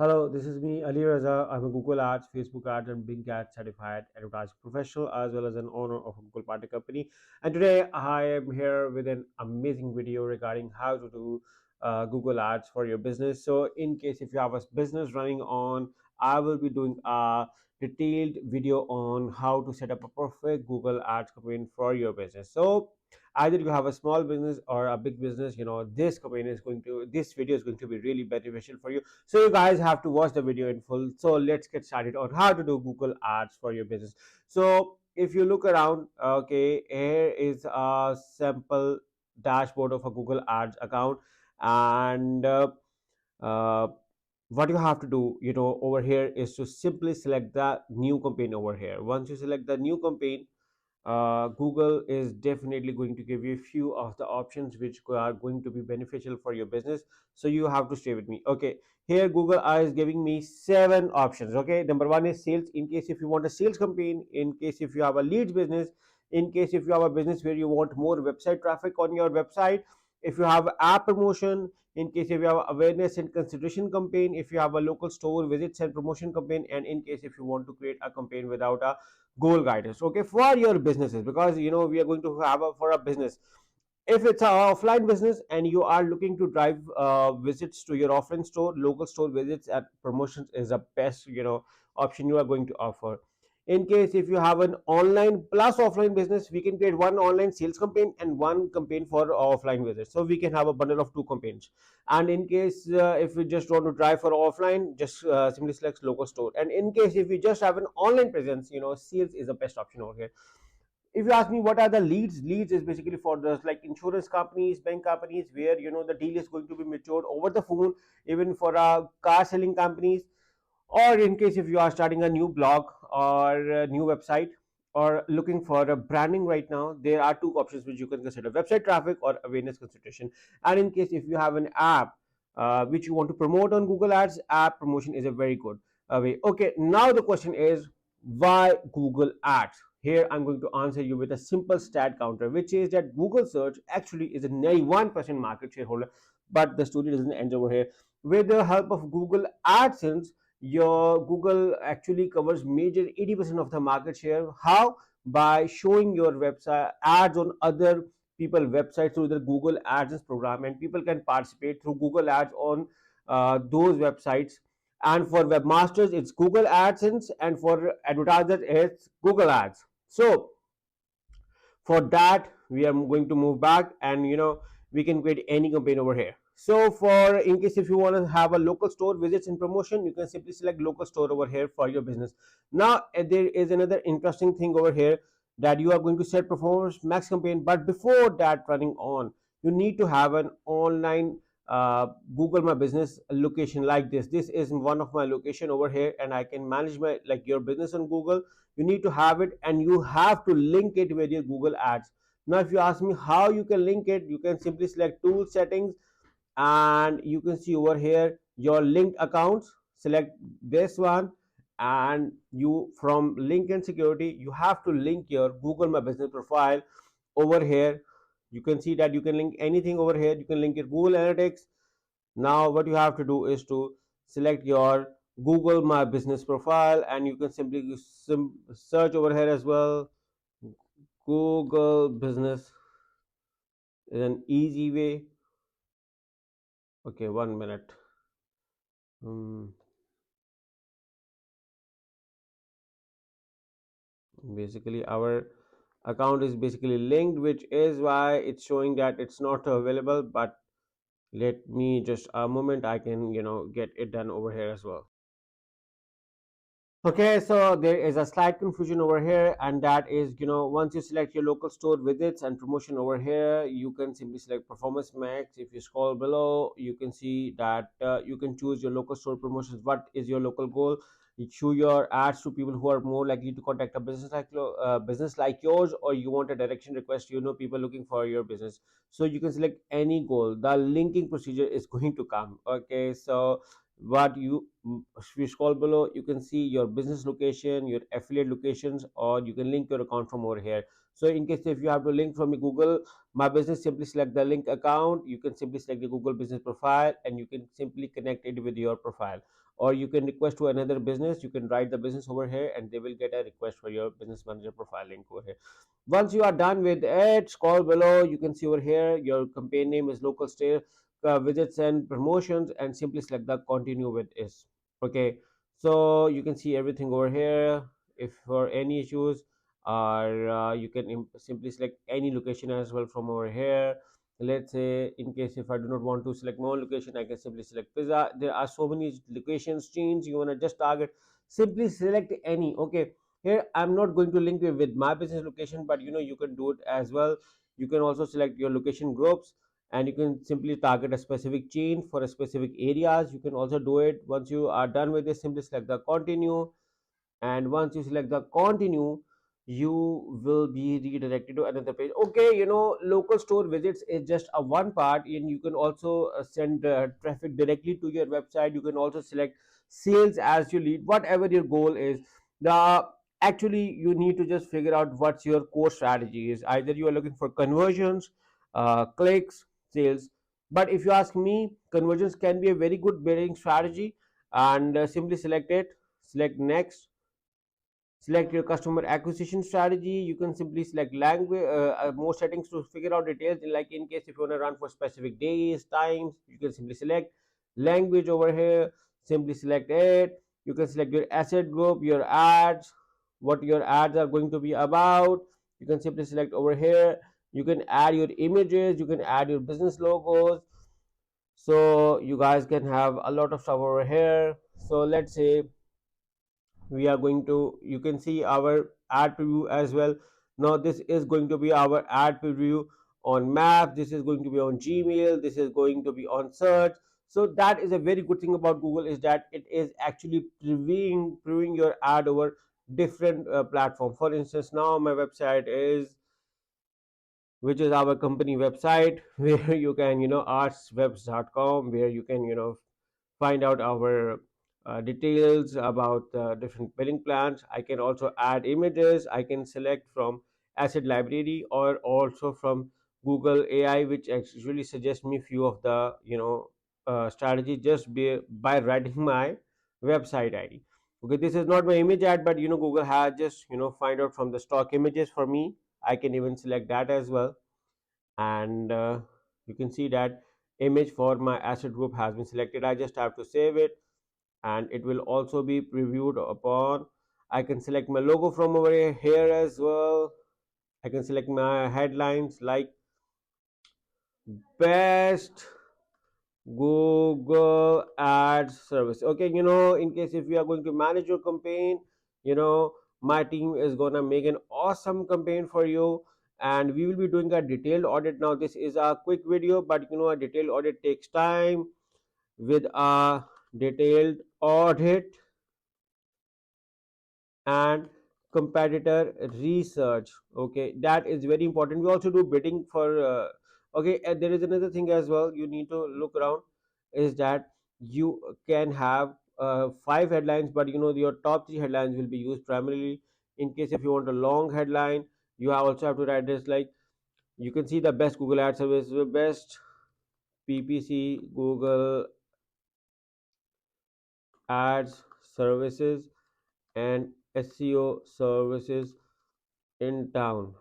Hello, this is me, ALIRAZA. I'm a Google Ads, Facebook Ads, and Bing Ads certified advertising professional, as well as an owner of a Google Partner company. And today I am here with an amazing video regarding how to do Google Ads for your business. So, in case if you have a business running on, I will be doing a detailed video on how to set up a perfect Google Ads campaign for your business. So, either you have a small business or a big business, this video is going to be really beneficial for you, so you guys have to watch the video in full. So let's get started on how to do Google Ads for your business. So if you look around, okay, here is a sample dashboard of a Google Ads account. And uh, what you have to do, over here is to simply select the new campaign over here. Once you select the new campaign, Google is definitely going to give you a few of the options which are going to be beneficial for your business. So you have to stay with me. Okay, here Google is giving me 7 options. Okay, number 1 is sales. In case if you want a sales campaign, in case if you have a leads business, in case if you have a business where you want more website traffic on your website, if you have app promotion, in case if you have awareness and consideration campaign, if you have a local store visits and promotion campaign, and in case if you want to create a campaign without a goal guidance, okay, for your businesses. Because we are going to have for a business, if it's an offline business and you are looking to drive visits to your offline store, local store visits and promotions is the best option you are going to offer. In case if you have an online plus offline business, we can create one online sales campaign and one campaign for offline visits, so we can have a bundle of 2 campaigns. And in case if you just want to drive for offline, just simply select local store. And in case if you just have an online presence, sales is the best option over here. If you ask me what are the leads is basically for the like insurance companies, bank companies, where the deal is going to be matured over the phone, even for car selling companies, or in case if you are starting a new blog or a new website, or looking for a branding. Right now there are 2 options which you can consider: website traffic or awareness consultation. And in case if you have an app which you want to promote on Google Ads, app promotion is a very good way. Okay, now the question is, why Google Ads? Here I'm going to answer you with a simple stat counter, which is that Google search actually is a 91% market shareholder. But the story doesn't end over here. With the help of Google AdSense, your Google actually covers major 80% of the market share. How? By showing your website ads on other people websites through the Google AdSense program, and people can participate through Google Ads on those websites. And for webmasters it's Google AdSense, and for advertisers it's Google Ads. So for that we are going to move back, and we can create any campaign over here. So for in case if you want to have a local store visits and promotion, you can simply select local store over here for your business. Now there is another interesting thing over here, that you are going to set performance max campaign. But before that running on, you need to have an online Google My Business location. Like this is one of my location over here, and I can manage my like your business on Google. You need to have it, and you have to link it with your Google Ads. Now if you ask me how you can link it, you can simply select tool settings, and you can see over here your linked accounts. Select this one, and you from link and security, you have to link your Google My Business profile over here. You can see that you can link anything over here. You can link your Google Analytics. Now what you have to do is to select your Google My Business profile, and you can simply search over here as well. Google Business is an easy way. Okay, 1 minute. Basically our account is basically linked, which is why it's showing that it's not available. But let me just a moment, I can get it done over here as well. Okay, so there is a slight confusion over here, and that is, once you select your local store visits and promotion over here, you can simply select performance max. If you scroll below, you can see that you can choose your local store promotions. What is your local goal? You show your ads to people who are more likely to contact a business like yours, or you want a direction request, people looking for your business. So you can select any goal. The linking procedure is going to come. Okay, so what you if you scroll below, you can see your business location, your affiliate locations, or you can link your account from over here. So in case if you have to link from the Google My Business, simply select the link account. You can simply select the Google business profile, and you can simply connect it with your profile. Or you can request to another business. You can write the business over here, and they will get a request for your business manager profile link over here. Once you are done with it, scroll below. You can see over here your campaign name is local state visits and promotions, and simply select the continue with is. Okay, so you can see everything over here. If for any issues, or you can simply select any location as well from over here. Let's say in case if I do not want to select more location, I can simply select pizza. There are so many locations chains you want to just target. Simply select any. Okay, here I'm not going to link it with my business location, but you can do it as well. You can also select your location groups, and you can simply target a specific chain for a specific areas. You can also do it. Once you are done with this, simply select the continue, and once you select the continue, you will be redirected to another page. Okay, local store visits is just a one part, and you can also send traffic directly to your website. You can also select sales as your lead, whatever your goal is. The Actually, you need to just figure out what's your core strategy is. Either you are looking for conversions, clicks, sales. But if you ask me, conversions can be a very good bidding strategy. And simply select it, select next, select your customer acquisition strategy. You can simply select language, more settings to figure out details. Like in case if you want to run for specific days, times, you can simply select language over here. Simply select it. You can select your asset group, your ads, what your ads are going to be about. You can simply select over here. You can add your images. You can add your business logos. So you guys can have a lot of stuff over here. So let's say we are going to, you can see our ad preview as well. Now this is going to be our ad preview on Maps. This is going to be on Gmail. This is going to be on search. So that is a very good thing about Google, is that it is actually previewing your ad over different platform. For instance, now my website is, which is our company website, where you can artswebs.com, where you can find out our details about different billing plans. I can also add images. I can select from asset library, or also from Google AI, which actually suggests me few of the strategy just by writing my website ID. Okay, this is not my image ad, but Google has just find out from the stock images for me. I can even select that as well, and you can see that image for my asset group has been selected. I just have to save it, and it will also be previewed upon. I can select my logo from over here as well. I can select my headlines like best Google Ads service. Okay, in case if you are going to manage your campaign, you know, my team is gonna make an awesome campaign for you, and we will be doing a detailed audit. Now, this is a quick video, but a detailed audit takes time. With a detailed audit and competitor research, okay, that is very important. We also do bidding for okay, and there is another thing as well you need to look around, is that you can have five headlines, but your top three headlines will be used primarily. In case if you want a long headline, you also have to write this, like you can see the best Google ad service, the best PPC Google ads services and SEO services in town.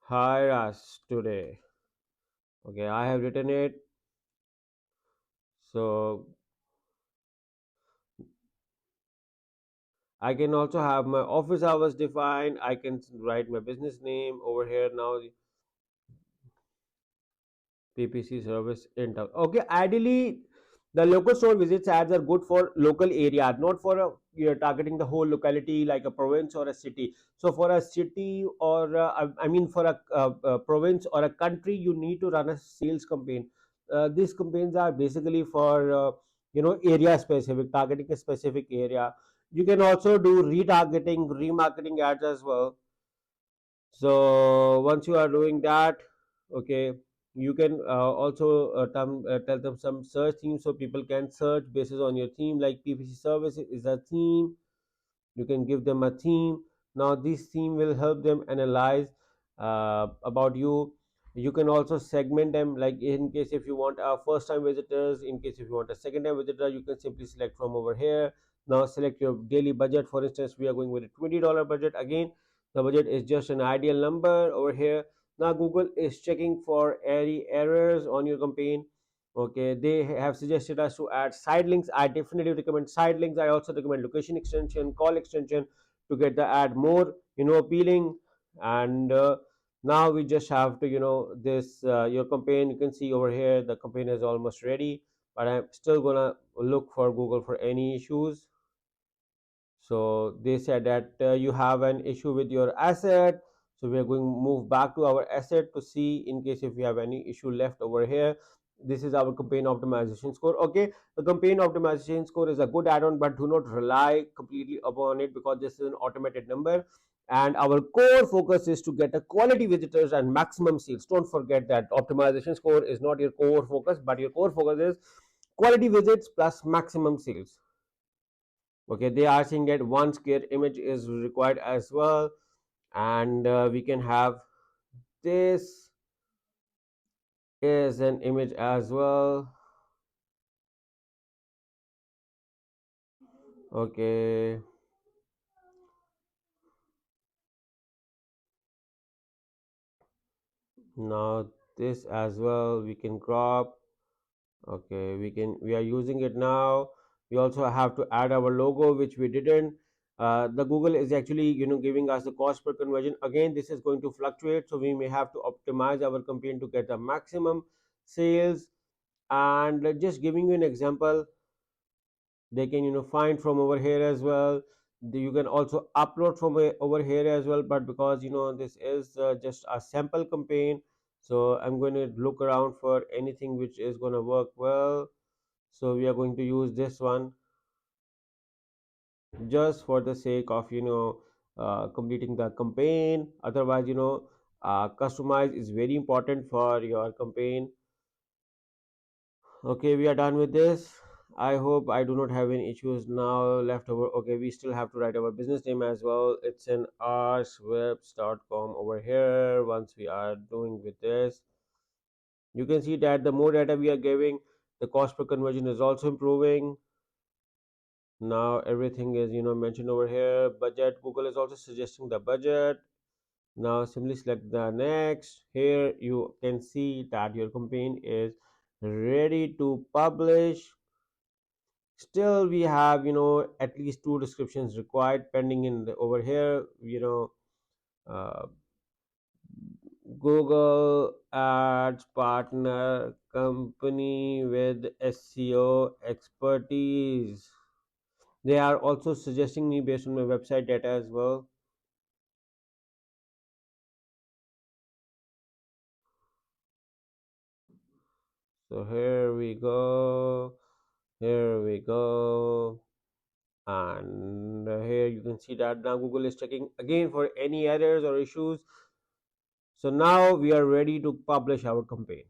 Hire us today. Okay, I have written it. So I can also have my office hours defined. I can write my business name over here now. PPC service in town. Okay, ideally, the local store visits ads are good for local area, not for you're targeting the whole locality like a province or a city. So for a city, or I mean for a province or a country, you need to run a sales campaign. These campaigns are basically for area specific, targeting a specific area. You can also do retargeting, remarketing ads as well. So once you are doing that, okay, You can also tell them some search themes so people can search basis on your theme, like PPC services is a theme. You can give them a theme. Now this theme will help them analyze about you. You can also segment them, like in case if you want first time visitors, in case if you want a second time visitor, you can simply select from over here. Now select your daily budget. For instance, we are going with a $20 budget. Again, the budget is just an ideal number over here. Now Google is checking for any errors on your campaign. Okay, they have suggested us to add side links. I definitely recommend side links. I also recommend location extension, call extension, to get the ad more appealing. And now we just have to this your campaign. You can see over here the campaign is almost ready, but I'm still gonna look for Google for any issues. So they said that you have an issue with your asset. So we are going to move back to our asset to see in case if we have any issue left over here. This is our campaign optimization score. Okay, the campaign optimization score is a good add-on, but do not rely completely upon it because this is an automated number. And our core focus is to get a quality visitors and maximum sales. Don't forget that optimization score is not your core focus, but your core focus is quality visits plus maximum sales. Okay, they are saying that one square image is required as well, and we can have this is an image as well. Okay, now this as well we can crop. Okay, we are using it now. We also have to add our logo, which we didn't. The Google is actually giving us the cost per conversion. Again, this is going to fluctuate, so we may have to optimize our campaign to get the maximum sales. And just giving you an example, they can find from over here as well. You can also upload from over here as well, but because this is just a sample campaign, so I'm going to look around for anything which is going to work well. So we are going to use this one just for the sake of completing the campaign. Otherwise, customize is very important for your campaign. Okay, we are done with this. I hope I do not have any issues now left over. Okay, we still have to write our business name as well. It's in arswebs.com over here. Once we are doing with this, you can see that the more data we are giving, the cost per conversion is also improving. Now everything is mentioned over here. Budget, Google is also suggesting the budget. Now simply select the next. Here you can see that your campaign is ready to publish. Still we have at least two descriptions required pending in over here. Uh, Google Ads partner company with SEO expertise. They are also suggesting me based on my website data as well. So here we go. Here we go. And here you can see that now Google is checking again for any errors or issues. So now we are ready to publish our campaign.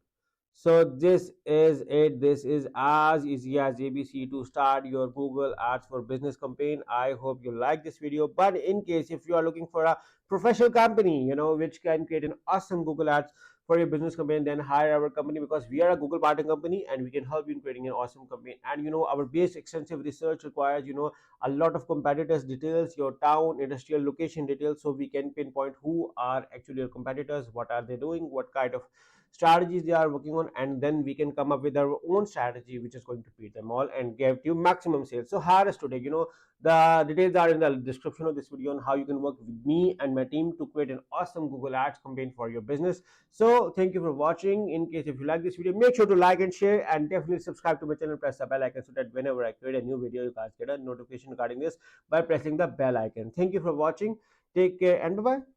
So this is it. This is as easy as ABC to start your Google Ads for Business campaign. I hope you like this video. But in case if you are looking for a professional company, which can create an awesome Google Ads for your business campaign, then hire our company because we are a Google partner company and we can help you in creating an awesome campaign. And our base extensive research requires a lot of competitors details, your town, industrial location details, so we can pinpoint who are actually your competitors, what are they doing, what kind of strategies they are working on, and then we can come up with our own strategy which is going to beat them all and give you maximum sales. So hire us today. The details are in the description of this video on how you can work with me and my team to create an awesome Google Ads campaign for your business. So thank you for watching. In case if you like this video, make sure to like and share, and definitely subscribe to my channel, press the bell icon so that whenever I create a new video you guys get a notification regarding this by pressing the bell icon. Thank you for watching. Take care and bye bye.